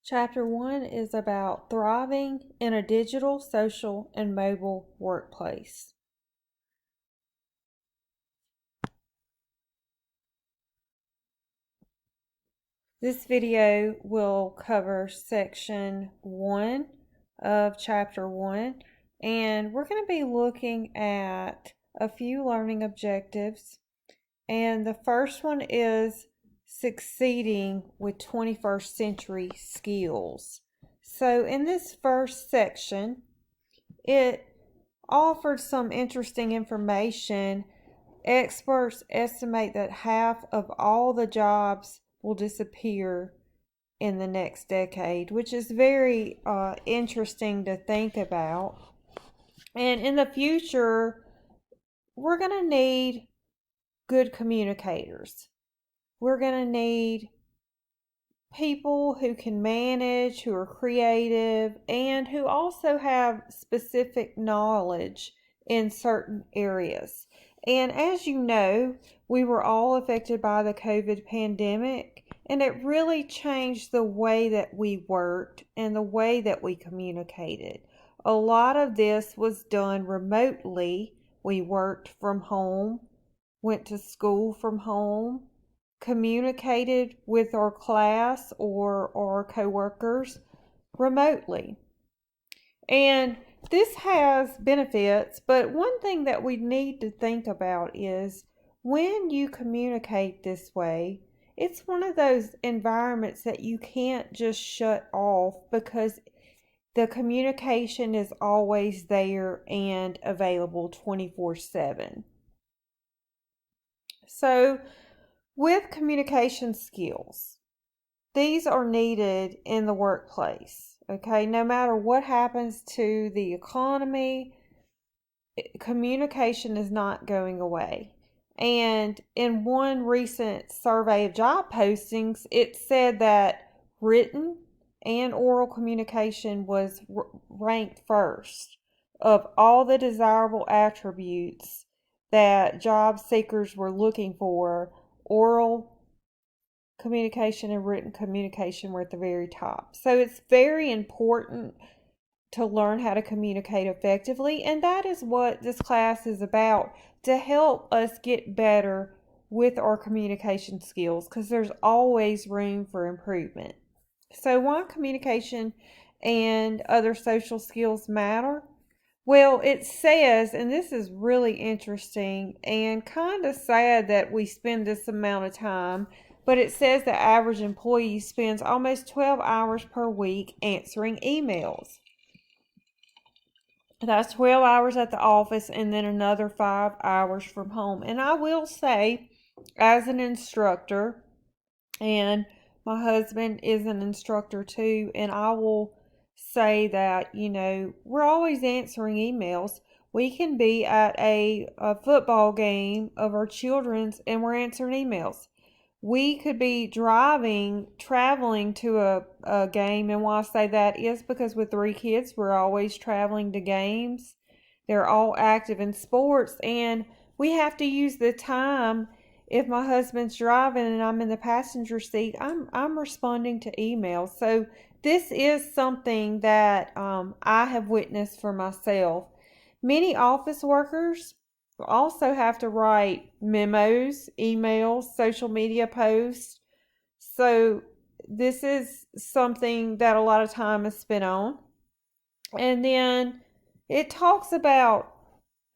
Chapter 1 is about thriving in a digital, social, and mobile workplace. This video will cover section 1 of chapter 1, and we're going to be looking at a few learning objectives. And the first one is succeeding with 21st century skills. So in this first section, it offered some interesting information. Experts estimate that half of all the jobs will disappear in the next decade, which is very interesting to think about. And in the future, we're going to need good communicators. We're going to need people who can manage, who are creative, and who also have specific knowledge in certain areas. And as you know, we were all affected by the COVID pandemic, and it really changed the way that we worked and the way that we communicated. A lot of this was done remotely. We worked from home, went to school from home, communicated with our class or our coworkers remotely. And this has benefits, but one thing that we need to think about is when you communicate this way, it's one of those environments that you can't just shut off because the communication is always there and available 24/7. So, with communication skills, these are needed in the workplace. Okay, no matter what happens to the economy, communication is not going away. And in one recent survey of job postings, it said that written and oral communication was ranked first of all the desirable attributes that job seekers were looking for. Oral communication and written communication were at the very top. So it's very important to learn how to communicate effectively, and that is what this class is about, to help us get better with our communication skills, because there's always room for improvement. So why communication and other social skills matter? Well, it says, and this is really interesting and kind of sad that we spend this amount of time, but it says the average employee spends almost 12 hours per week answering emails. That's 12 hours at the office and then another 5 hours from home. And I will say, as an instructor, and my husband is an instructor too, and I will say that, we're always answering emails. We can be at a football game of our children's and we're answering emails. We could be traveling to a game, and why I say that is because with 3 kids, we're always traveling to games. They're all active in sports, and we have to use the time. If my husband's driving and I'm in the passenger seat, I'm responding to emails. So this is something that I have witnessed for myself. Many office workers also have to write memos, emails, social media posts. So this is something that a lot of time is spent on. And then it talks about,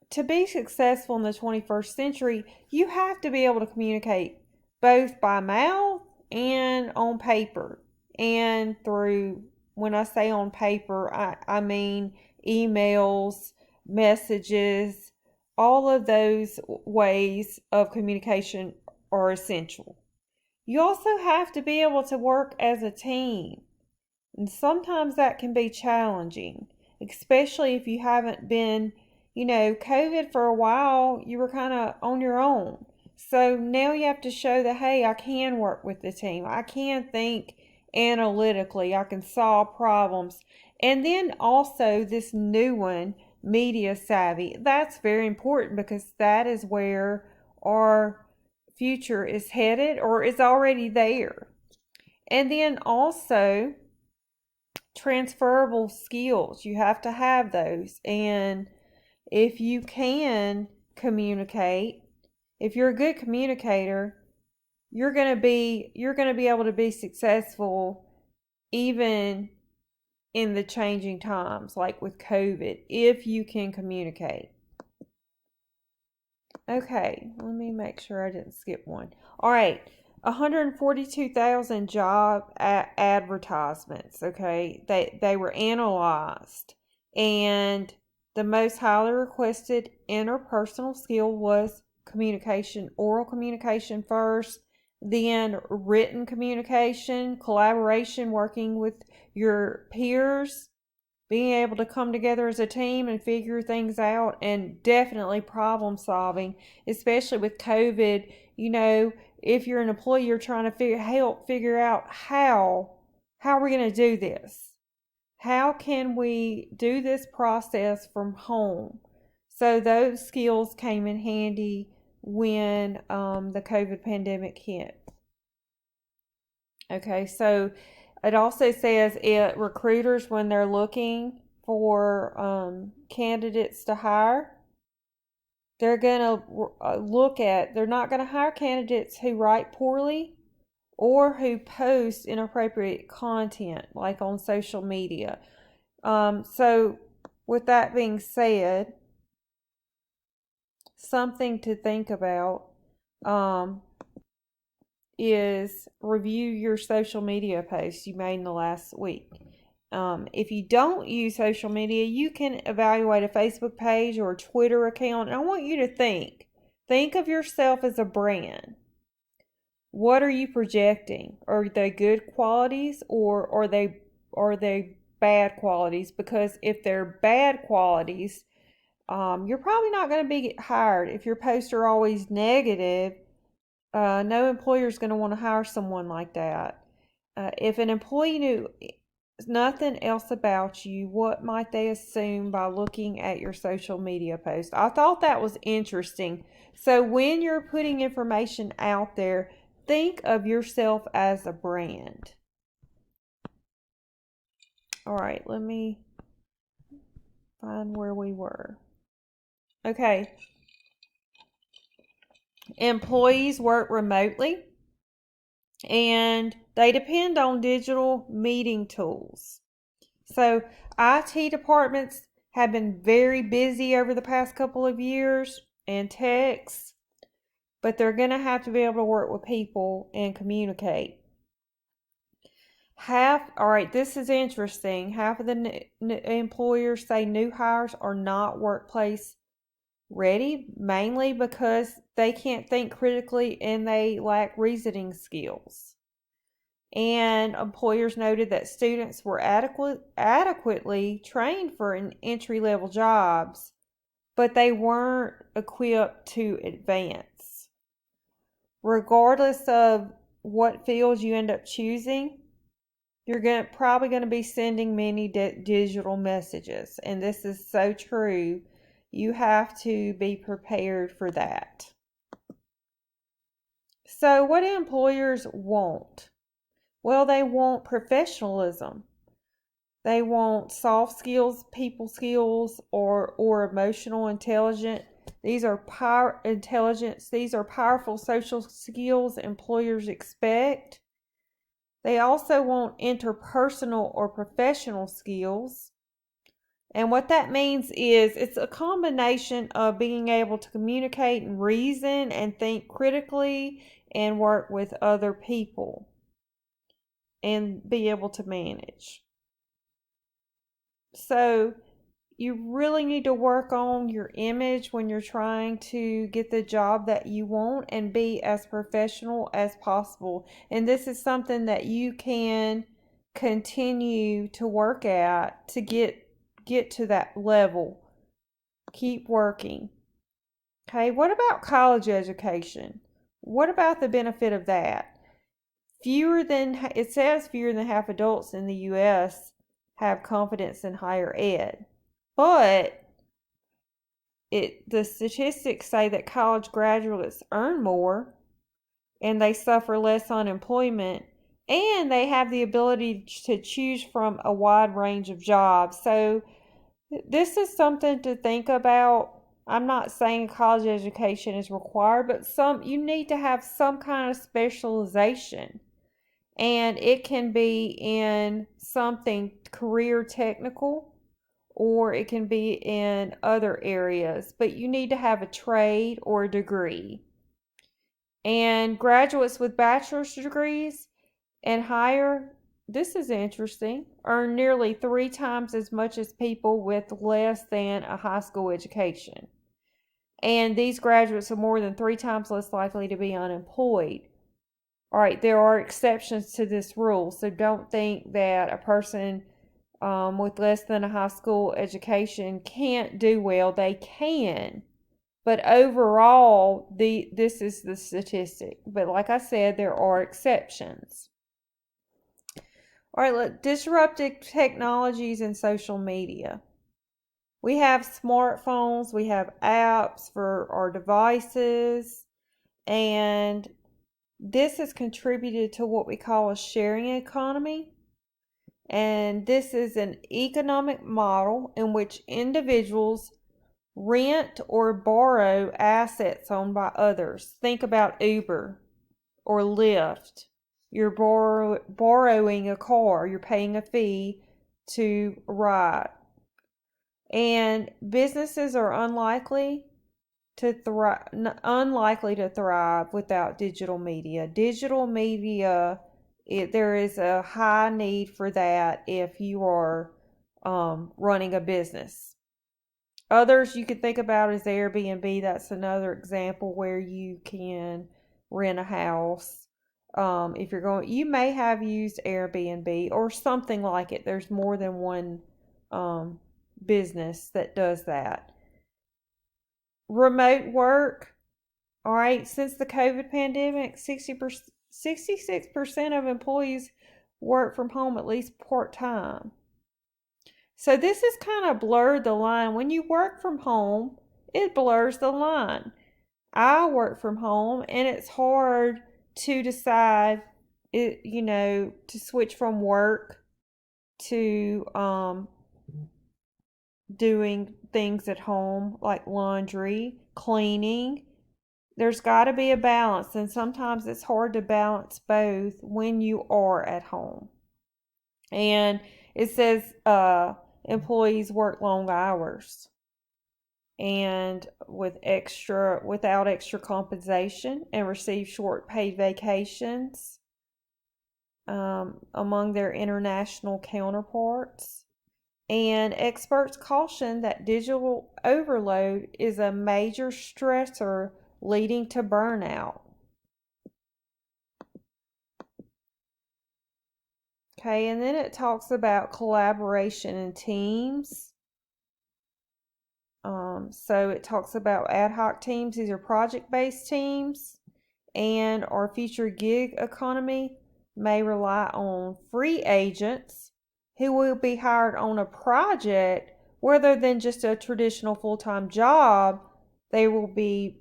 to be successful in the 21st century, you have to be able to communicate both by mouth and on paper. And through, when I say on paper, I mean emails, messages, all of those ways of communication are essential. You also have to be able to work as a team. And sometimes that can be challenging, especially if you haven't been, COVID for a while, you were kind of on your own. So now you have to show that, hey, I can work with the team. I can think analytically. I can solve problems. And then also this new one, media savvy. That's very important because that is where our future is headed or is already there. And then also transferable skills. You have to have those. And if you can communicate, if you're a good communicator, you're going to be able to be successful even in the changing times, like with COVID, if you can communicate. Okay, let me make sure I didn't skip one. All right, 142,000 job advertisements. Okay, they were analyzed, and the most highly requested interpersonal skill was communication, oral communication first, then written communication, collaboration, working with your peers, being able to come together as a team and figure things out, and definitely problem solving, especially with COVID. If you're an employee, you're trying to help figure out how are we going to do this? How can we do this process from home? So those skills came in handy when the COVID pandemic hit. Okay, so it also says recruiters, when they're looking for candidates to hire, they're going to they're not going to hire candidates who write poorly or who post inappropriate content, like on social media. So with that being said, something to think about is review your social media posts you made in the last week. If you don't use social media, you can evaluate a Facebook page or a Twitter account. And I want you to think of yourself as a brand. What are you projecting? Are they good qualities, or are they bad qualities? Because if they're bad qualities, you're probably not going to be hired. If your posts are always negative, no employer is going to want to hire someone like that. If an employee knew nothing else about you, what might they assume by looking at your social media post? I thought that was interesting. So when you're putting information out there, think of yourself as a brand. All right, let me find where we were. Okay. Employees work remotely and they depend on digital meeting tools. So IT departments have been very busy over the past couple of years, and techs, but they're going to have to be able to work with people and communicate. All right, this is interesting. Half of the employers say new hires are not workplace ready, mainly because they can't think critically and they lack reasoning skills. And employers noted that students were adequately trained for entry-level jobs, but they weren't equipped to advance. Regardless of what fields you end up choosing, you're probably going to be sending many digital messages, and this is so true. You have to be prepared for that. So what do employers want? Well, they want professionalism. They want soft skills, people skills, or emotional intelligence. These are These are powerful social skills employers expect. They also want interpersonal or professional skills. And what that means is it's a combination of being able to communicate and reason and think critically and work with other people and be able to manage. So you really need to work on your image when you're trying to get the job that you want and be as professional as possible. And this is something that you can continue to work at to get to that level. Keep working. Okay, what about college education? What about the benefit of that? It says fewer than half adults in the U.S. have confidence in higher ed. But the statistics say that college graduates earn more and they suffer less unemployment and they have the ability to choose from a wide range of jobs. So this is something to think about. I'm not saying college education is required, but you need to have some kind of specialization. And it can be in something career technical, or it can be in other areas, but you need to have a trade or a degree. And graduates with bachelor's degrees and higher, this is interesting, earn nearly 3 times as much as people with less than a high school education. And these graduates are more than 3 times less likely to be unemployed. All right, there are exceptions to this rule, so don't think that a person with less than a high school education can't do well. They can, but overall, this is the statistic. But like I said, there are exceptions. All right, look, disruptive technologies and social media. We have smartphones, we have apps for our devices, and this has contributed to what we call a sharing economy. And this is an economic model in which individuals rent or borrow assets owned by others. Think about Uber or Lyft. You're borrowing a car, you're paying a fee to ride. And businesses are unlikely to thrive without digital media. Digital media, there is a high need for that if you are running a business. Others you could think about is Airbnb. That's another example where you can rent a house. If you're going, you may have used Airbnb or something like it. There's more than one business that does that. Remote work. All right, since the COVID pandemic, 66% of employees work from home at least part-time. So this has kind of blurred the line. When you work from home, it blurs the line. I work from home, and it's hard to decide, to switch from work to doing things at home like laundry, cleaning. There's got to be a balance, and sometimes it's hard to balance both when you are at home. And it says employees work long hours and without extra compensation, and receive short paid vacations among their international counterparts. And experts caution that digital overload is a major stressor leading to burnout. Okay, and then it talks about collaboration in teams. So it talks about ad hoc teams. These are project-based teams. And our future gig economy may rely on free agents who will be hired on a project rather than just a traditional full-time job. They will be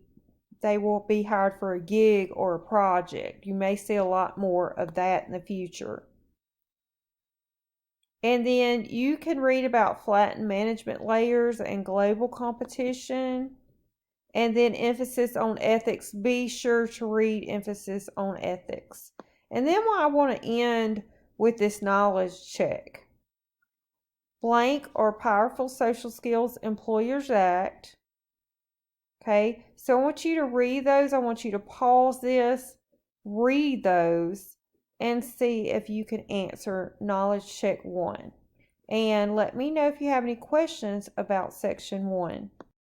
hired for a gig or a project. You may see a lot more of that in the future. And then you can read about flattened management layers and global competition. And then emphasis on ethics. Be sure to read emphasis on ethics. And then I want to end with this knowledge check. Blank or Powerful Social Skills Employers Act. Okay, so I want you to read those. I want you to pause this, read those, and see if you can answer knowledge check 1. And let me know if you have any questions about section 1.